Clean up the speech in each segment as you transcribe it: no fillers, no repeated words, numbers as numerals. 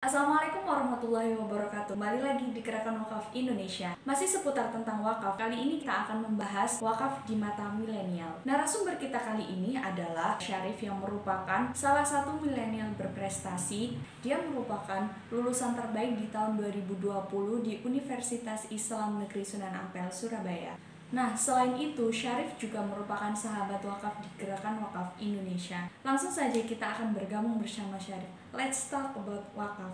Assalamualaikum warahmatullahi wabarakatuh. Kembali lagi di Gerakan Wakaf Indonesia. Masih seputar tentang wakaf. Kali ini kita akan membahas wakaf di mata milenial. Narasumber kita kali ini adalah Syarif yang merupakan salah satu milenial berprestasi. Dia merupakan lulusan terbaik di tahun 2020 di Universitas Islam Negeri Sunan Ampel, Surabaya. Nah, selain itu, Syarif juga merupakan sahabat wakaf di Gerakan Wakaf Indonesia. Langsung saja kita akan bergabung bersama Syarif. Let's talk about wakaf.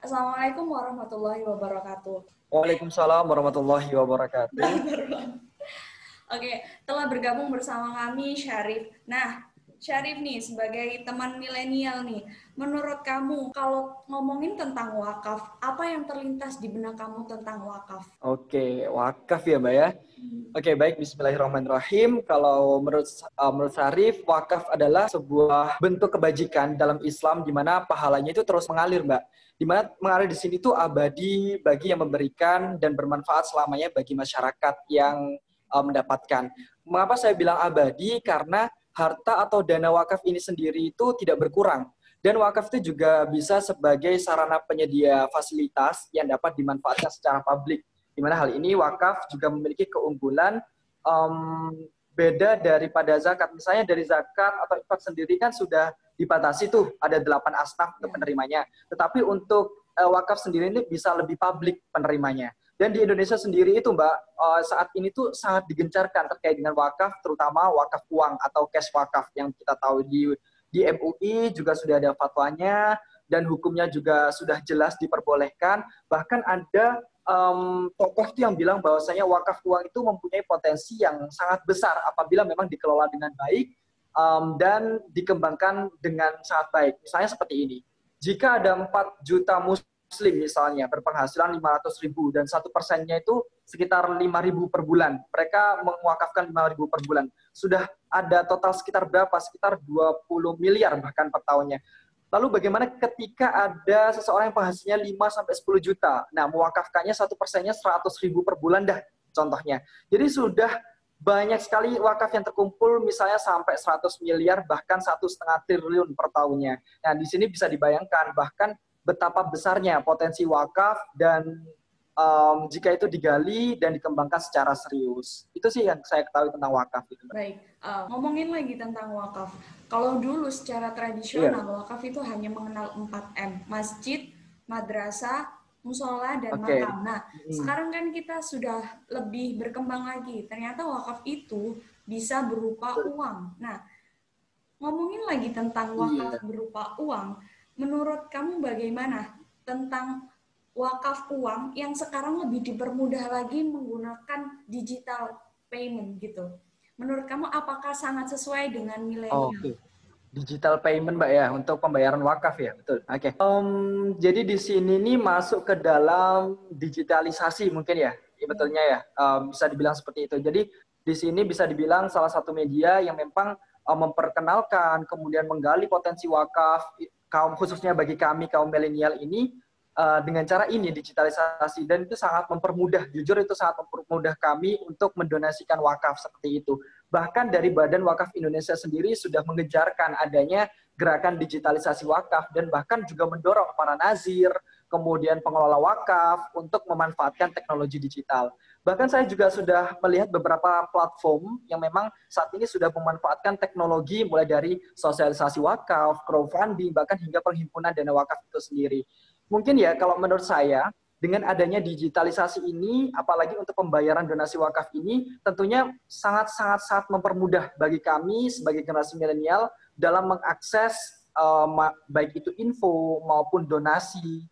Assalamualaikum warahmatullahi wabarakatuh. Waalaikumsalam warahmatullahi wabarakatuh. Oke, telah bergabung bersama kami Syarif. Nah, Syarif nih sebagai teman milenial nih, menurut kamu kalau ngomongin tentang wakaf, apa yang terlintas di benak kamu tentang wakaf? Oke, wakaf ya Mbak ya. Oke, baik, bismillahirrahmanirrahim. Kalau menurut Syarif, wakaf adalah sebuah bentuk kebajikan dalam Islam di mana pahalanya itu terus mengalir, Mbak. Di mana mengalir di sini tuh abadi bagi yang memberikan dan bermanfaat selamanya bagi masyarakat yang mendapatkan. Mengapa saya bilang abadi? Karena harta atau dana wakaf ini sendiri itu tidak berkurang. Dan wakaf itu juga bisa sebagai sarana penyedia fasilitas yang dapat dimanfaatkan secara publik. Di mana hal ini wakaf juga memiliki keunggulan beda daripada zakat. Misalnya dari zakat atau infak sendiri kan sudah dibatasi tuh, ada 8 asnaf untuk penerimanya. Tetapi untuk wakaf sendiri ini bisa lebih publik penerimanya. Dan di Indonesia sendiri itu Mbak, saat ini tuh sangat digencarkan terkait dengan wakaf, terutama wakaf uang atau cash wakaf yang kita tahu di MUI juga sudah ada fatwanya dan hukumnya juga sudah jelas diperbolehkan. Bahkan ada tokoh itu yang bilang bahwasanya wakaf uang itu mempunyai potensi yang sangat besar apabila memang dikelola dengan baik dan dikembangkan dengan sangat baik. Misalnya seperti ini. Jika ada 4 juta muslim misalnya berpenghasilan 500.000 dan 1%-nya itu sekitar 5.000 per bulan. Mereka mewakafkan 5.000 per bulan. Sudah ada total sekitar berapa? Sekitar 20 miliar bahkan per tahunnya. Lalu bagaimana ketika ada seseorang yang penghasilannya 5-10 juta? Nah, mewakafkannya 1%-nya 100.000 per bulan dah contohnya. Jadi sudah banyak sekali wakaf yang terkumpul misalnya sampai 100 miliar bahkan 1,5 triliun per tahunnya. Nah, di sini bisa dibayangkan bahkan betapa besarnya potensi wakaf dan jika itu digali dan dikembangkan secara serius. Itu sih yang saya ketahui tentang wakaf. Gitu. Baik, ngomongin lagi tentang wakaf. Kalau dulu secara tradisional, wakaf itu hanya mengenal 4M, masjid, madrasah, musola, dan makam. Nah, sekarang kan kita sudah lebih berkembang lagi. Ternyata wakaf itu bisa berupa uang. Nah, ngomongin lagi tentang wakaf berupa uang, menurut kamu bagaimana tentang wakaf uang yang sekarang lebih dipermudah lagi menggunakan digital payment gitu? Menurut kamu apakah sangat sesuai dengan milenial? Digital payment Mbak ya untuk pembayaran wakaf ya, betul. Jadi di sini nih masuk ke dalam digitalisasi mungkin ya, betulnya ya, bisa dibilang seperti itu. Jadi di sini bisa dibilang salah satu media yang memang memperkenalkan kemudian menggali potensi wakaf kaum khususnya bagi kami kaum milenial ini dengan cara ini digitalisasi, dan itu sangat mempermudah, jujur itu sangat mempermudah kami untuk mendonasikan wakaf seperti itu. Bahkan dari Badan Wakaf Indonesia sendiri sudah mengejarkan adanya gerakan digitalisasi wakaf dan bahkan juga mendorong para nazir, kemudian pengelola wakaf untuk memanfaatkan teknologi digital. Bahkan saya juga sudah melihat beberapa platform yang memang saat ini sudah memanfaatkan teknologi mulai dari sosialisasi wakaf, crowdfunding, bahkan hingga penghimpunan dana wakaf itu sendiri. Mungkin ya kalau menurut saya dengan adanya digitalisasi ini, apalagi untuk pembayaran donasi wakaf ini, tentunya sangat mempermudah bagi kami sebagai generasi milenial dalam mengakses baik itu info maupun donasi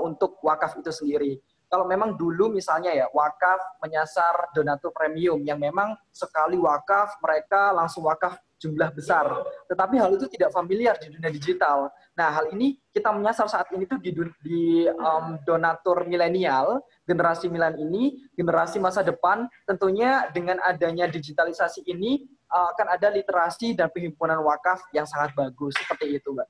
untuk wakaf itu sendiri. Kalau memang dulu misalnya ya wakaf menyasar donatur premium yang memang sekali wakaf mereka langsung wakaf jumlah besar. Tetapi hal itu tidak familiar di dunia digital. Nah, hal ini kita menyasar saat ini tuh di donatur milenial, generasi milenial ini, generasi masa depan, tentunya dengan adanya digitalisasi ini akan ada literasi dan penghimpunan wakaf yang sangat bagus, seperti itu, Mbak.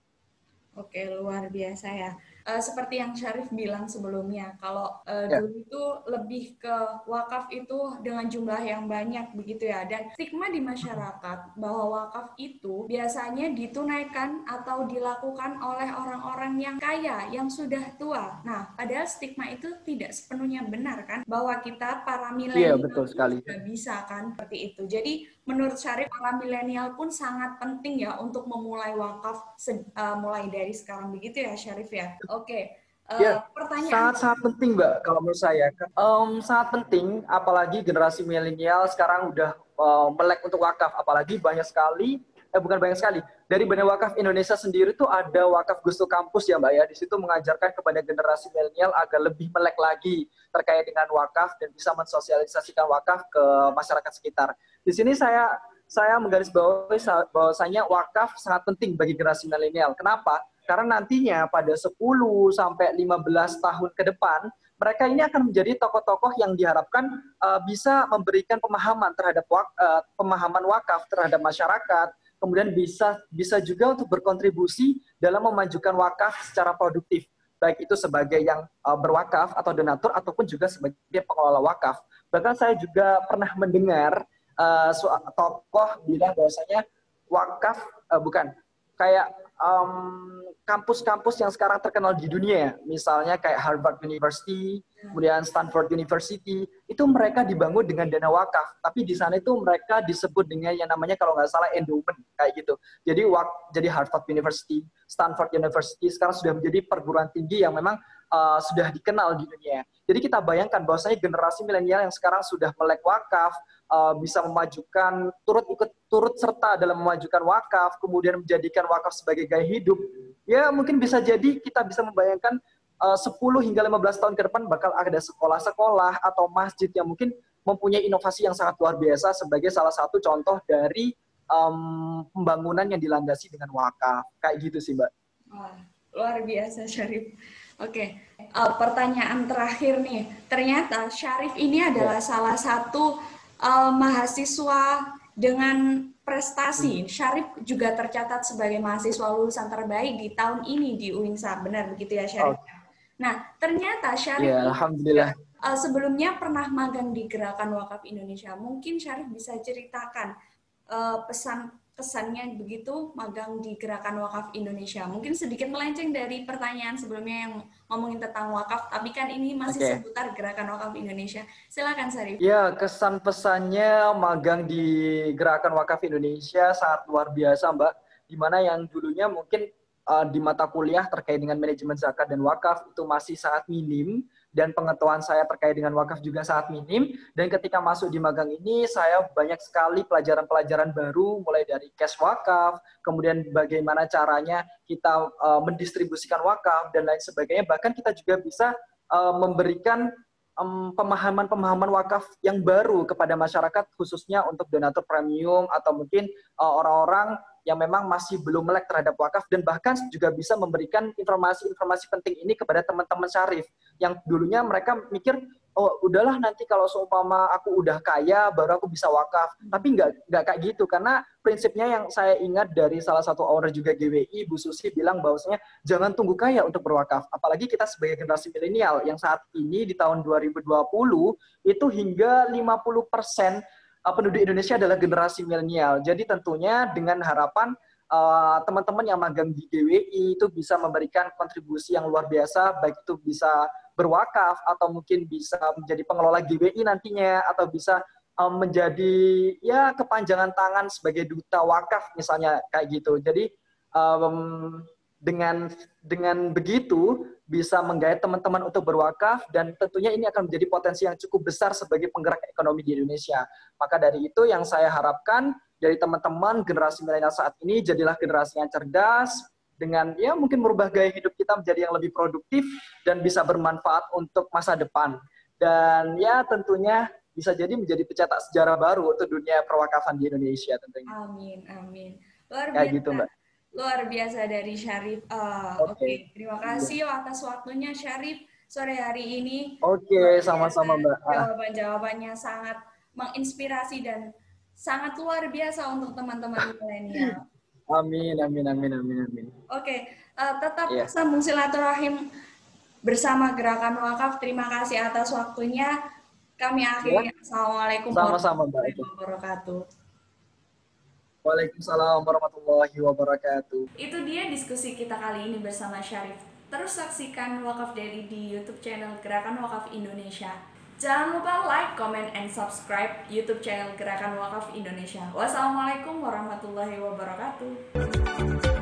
Oke, luar biasa ya. Seperti yang Syarif bilang sebelumnya, kalau Ya, dulu itu lebih ke wakaf itu dengan jumlah yang banyak begitu ya. Dan stigma di masyarakat bahwa wakaf itu biasanya ditunaikan atau dilakukan oleh orang-orang yang kaya, yang sudah tua. Nah, padahal stigma itu tidak sepenuhnya benar kan, bahwa kita para iya milenial betul pun sekali. juga bisa kan seperti itu. Jadi menurut Syarif, para milenial pun sangat penting ya untuk memulai wakaf mulai dari sekarang begitu ya Syarif ya. Oke, Ya, pertanyaan sangat-sangat penting, Mbak, kalau menurut saya. Sangat penting, apalagi generasi milenial sekarang udah melek untuk wakaf. Apalagi banyak sekali, bukan banyak sekali, dari Badan Wakaf Indonesia sendiri tuh ada wakaf Gustu Kampus ya, Mbak ya. Di situ mengajarkan kepada generasi milenial agar lebih melek lagi terkait dengan wakaf dan bisa mensosialisasikan wakaf ke masyarakat sekitar. Di sini saya menggarisbawahi bahwasanya wakaf sangat penting bagi generasi milenial. Kenapa? Karena nantinya pada 10 sampai 15 tahun ke depan, mereka ini akan menjadi tokoh-tokoh yang diharapkan bisa memberikan pemahaman terhadap pemahaman wakaf terhadap masyarakat, kemudian bisa juga untuk berkontribusi dalam memajukan wakaf secara produktif, baik itu sebagai yang berwakaf atau donatur ataupun juga sebagai pengelola wakaf. Bahkan saya juga pernah mendengar tokoh bilang bahwasanya wakaf bukan kayak kampus-kampus yang sekarang terkenal di dunia ya, misalnya kayak Harvard University, kemudian Stanford University, itu mereka dibangun dengan dana wakaf, tapi di sana itu mereka disebut dengan yang namanya kalau nggak salah endowment kayak gitu. Jadi Harvard University, Stanford University sekarang sudah menjadi perguruan tinggi yang memang sudah dikenal di dunia. Jadi kita bayangkan bahwasanya generasi milenial yang sekarang sudah melek wakaf, bisa memajukan turut serta dalam memajukan wakaf, kemudian menjadikan wakaf sebagai gaya hidup. Ya mungkin bisa jadi kita bisa membayangkan 10 hingga 15 tahun ke depan bakal ada sekolah-sekolah atau masjid yang mungkin mempunyai inovasi yang sangat luar biasa sebagai salah satu contoh dari pembangunan yang dilandasi dengan wakaf. Kayak gitu sih, Mbak. Wah, luar biasa Syarif. Oke, pertanyaan terakhir nih. Ternyata Syarif ini Ya. adalah salah satu mahasiswa dengan prestasi. Syarif juga tercatat sebagai mahasiswa lulusan terbaik di tahun ini di UINSA. Benar begitu ya Syarif? Oh, Nah, ternyata Syarif ya, ini alhamdulillah. juga sebelumnya pernah magang di Gerakan Wakaf Indonesia. Mungkin Syarif bisa ceritakan pesan kesannya begitu magang di Gerakan Wakaf Indonesia. Mungkin sedikit melenceng dari pertanyaan sebelumnya yang ngomongin tentang wakaf, tapi kan ini masih Oke. seputar Gerakan Wakaf Indonesia. Silakan Syarif. Ya, kesan pesannya magang di Gerakan Wakaf Indonesia sangat luar biasa, Mbak. Di mana yang dulunya mungkin di mata kuliah terkait dengan manajemen zakat dan wakaf itu masih sangat minim, dan pengetahuan saya terkait dengan wakaf juga sangat minim. Dan ketika masuk di magang ini, saya banyak sekali pelajaran-pelajaran baru, mulai dari cash wakaf, kemudian bagaimana caranya kita mendistribusikan wakaf, dan lain sebagainya. Bahkan kita juga bisa memberikan pemahaman-pemahaman wakaf yang baru kepada masyarakat, khususnya untuk donatur premium atau mungkin orang-orang yang memang masih belum melek terhadap wakaf, dan bahkan juga bisa memberikan informasi-informasi penting ini kepada teman-teman syarif yang dulunya mereka mikir, oh udahlah nanti kalau seumpama aku udah kaya baru aku bisa wakaf. Tapi nggak kayak gitu, karena prinsipnya yang saya ingat dari salah satu owner juga GWI, Bu Susi, bilang bahwasanya jangan tunggu kaya untuk berwakaf. Apalagi kita sebagai generasi milenial yang saat ini di tahun 2020 itu hingga 50% penduduk Indonesia adalah generasi milenial. Jadi tentunya dengan harapan teman-teman yang magang di GWI itu bisa memberikan kontribusi yang luar biasa, baik itu bisa berwakaf atau mungkin bisa menjadi pengelola GWI nantinya, atau bisa menjadi ya kepanjangan tangan sebagai duta wakaf misalnya kayak gitu. Jadi um, dengan begitu bisa menggait teman-teman untuk berwakaf, dan tentunya ini akan menjadi potensi yang cukup besar sebagai penggerak ekonomi di Indonesia. Maka dari itu yang saya harapkan dari teman-teman generasi milenial saat ini, jadilah generasi yang cerdas dengan ya mungkin merubah gaya hidup kita menjadi yang lebih produktif dan bisa bermanfaat untuk masa depan. Dan ya tentunya bisa jadi menjadi pencetak sejarah baru untuk dunia perwakafan di Indonesia tentunya. Amin, amin. Luar Kayak gitu, biasa. Mbak. Luar biasa dari Syarif. Oke. Oke, terima Iya. kasih atas waktunya Syarif sore hari ini. Oke, Luar biasa. sama-sama, Mbak. Jawaban-jawabannya sangat menginspirasi dan sangat luar biasa untuk teman-teman milenial. Amin, amin, amin, amin, amin. Oke, tetap Iya. sambung silaturahim bersama Gerakan Wakaf. Terima kasih atas waktunya. Kami Ya, akhiri. Assalamualaikum sama-sama Mbak warahmatullahi Eko. wabarakatuh. Waalaikumsalam warahmatullahi wabarakatuh. Itu dia diskusi kita kali ini bersama Syarif. Terus saksikan Wakaf Daily di YouTube channel Gerakan Wakaf Indonesia. Jangan lupa like, comment, and subscribe YouTube channel Gerakan Wakaf Indonesia. Wassalamualaikum warahmatullahi wabarakatuh.